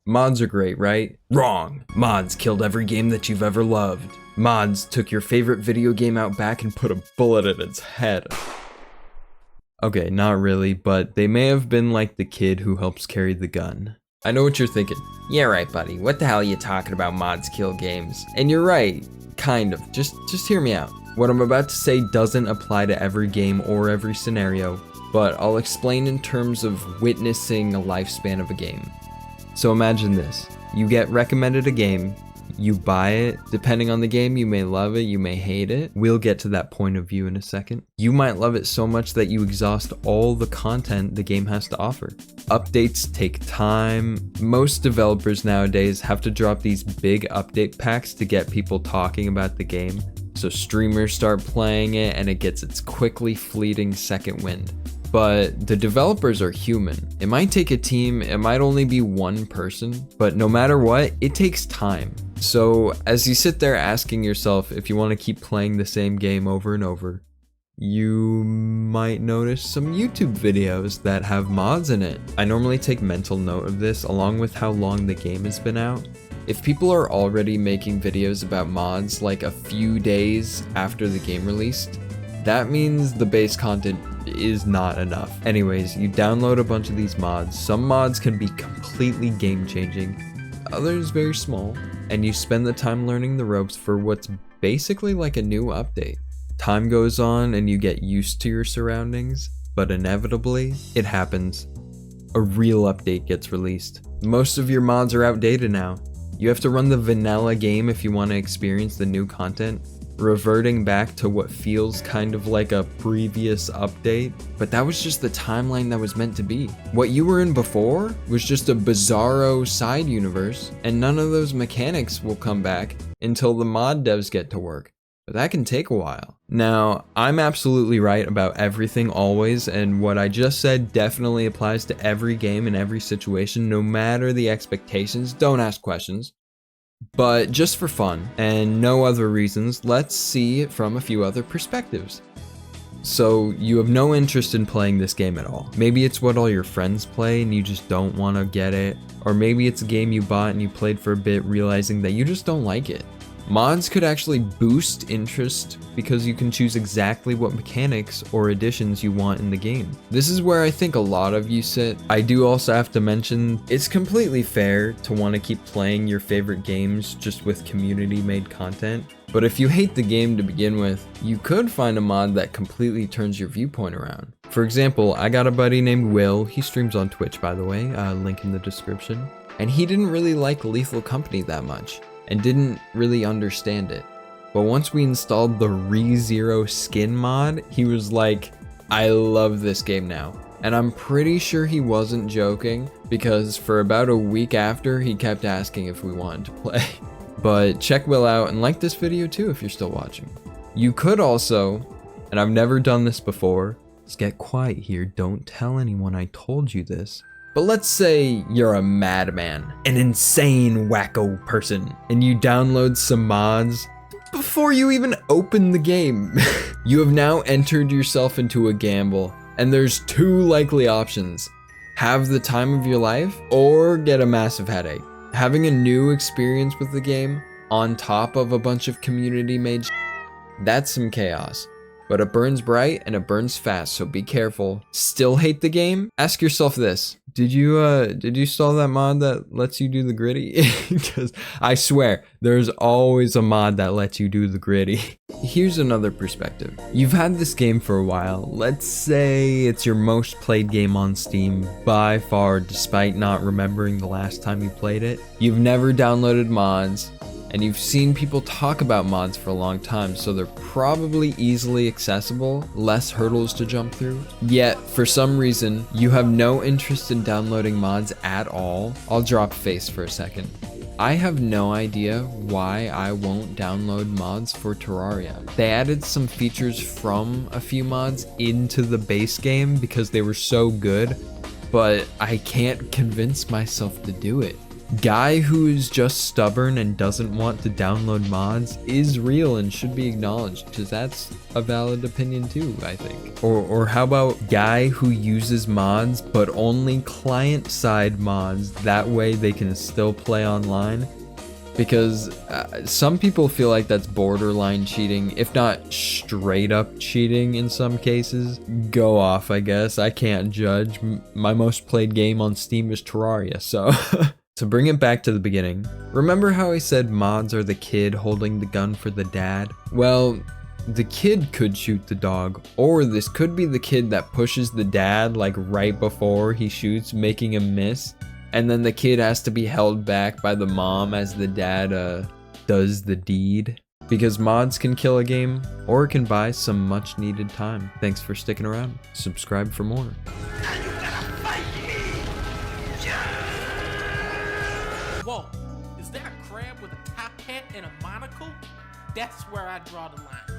Mods are great, right? Wrong. Mods killed every game that you've ever loved. Mods took your favorite video game out back and put a bullet in its head. Okay, not really, but they may have been like the kid who helps carry the gun. I know what you're thinking. Yeah, right, buddy. What the hell are you talking about, mods kill games? And you're right, kind of. Just hear me out. What I'm about to say doesn't apply to every game or every scenario, but I'll explain in terms of witnessing a lifespan of a game. So imagine this. You get recommended a game, you buy it. Depending on the game, you may love it, you may hate it. We'll get to that point of view in a second. You might love it so much that you exhaust all the content the game has to offer. Updates take time. Most developers nowadays have to drop these big update packs to get people talking about the game. So streamers start playing it and it gets its quickly fleeting second wind. But the developers are human. It might take a team, it might only be one person, but no matter what, it takes time. So as you sit there asking yourself if you want to keep playing the same game over and over, you might notice some YouTube videos that have mods in it. I normally take mental note of this along with how long the game has been out. If people are already making videos about mods like a few days after the game released, that means the base content is not enough. Anyways, you download a bunch of these mods. Some mods can be completely game-changing, others very small, and you spend the time learning the ropes for what's basically like a new update. Time goes on and you get used to your surroundings, but inevitably, it happens. A real update gets released. Most of your mods are outdated now. You have to run the vanilla game if you want to experience the new content, reverting back to what feels kind of like a previous update, but that was just the timeline that was meant to be. What you were in before was just a bizarro side universe, and none of those mechanics will come back until the mod devs get to work. But that can take a while. Now, I'm absolutely right about everything always, and what I just said definitely applies to every game in every situation, no matter the expectations. Don't ask questions. But just for fun, and no other reasons, let's see it from a few other perspectives. So, you have no interest in playing this game at all. Maybe it's what all your friends play and you just don't want to get it. Or maybe it's a game you bought and you played for a bit realizing that you just don't like it. Mods could actually boost interest because you can choose exactly what mechanics or additions you want in the game. This is where I think a lot of you sit. I do also have to mention, it's completely fair to want to keep playing your favorite games just with community-made content. But if you hate the game to begin with, you could find a mod that completely turns your viewpoint around. For example, I got a buddy named Will. He streams on Twitch, by the way, link in the description. And he didn't really like Lethal Company that much, and didn't really understand it. But once we installed the ReZero skin mod, he was like, I love this game now. And I'm pretty sure he wasn't joking, because for about a week after, he kept asking if we wanted to play. But check Will out and like this video too if you're still watching. You could also, and I've never done this before, let's get quiet here, don't tell anyone I told you this. But let's say you're a madman, an insane wacko person, and you download some mods before you even open the game. You have now entered yourself into a gamble, and there's two likely options. Have the time of your life, or get a massive headache. Having a new experience with the game, on top of a bunch of community-made that's some chaos. But it burns bright and it burns fast, so be careful. Still hate the game? Ask yourself this. Did you install that mod that lets you do the gritty? Because I swear, there's always a mod that lets you do the gritty. Here's another perspective. You've had this game for a while. Let's say it's your most played game on Steam by far, despite not remembering the last time you played it. You've never downloaded mods, and you've seen people talk about mods for a long time, so they're probably easily accessible, less hurdles to jump through. Yet, for some reason, you have no interest in downloading mods at all. I'll drop face for a second. I have no idea why I won't download mods for Terraria. They added some features from a few mods into the base game because they were so good, but I can't convince myself to do it. guy who is just stubborn and doesn't want to download mods is real and should be acknowledged, because that's a valid opinion too, I think. Or how about guy who uses mods but only client-side mods, that way they can still play online? Because some people feel like that's borderline cheating, if not straight up cheating in some cases. Go off, I guess. I can't judge. My most played game on Steam is Terraria, so... To bring it back to the beginning, remember how I said mods are the kid holding the gun for the dad? Well, the kid could shoot the dog, or this could be the kid that pushes the dad like right before he shoots, making him miss. And then the kid has to be held back by the mom as the dad does the deed. Because mods can kill a game, or it can buy some much needed time. Thanks for sticking around. Subscribe for more. Whoa, is there a crab with a top hat and a monocle? That's where I draw the line.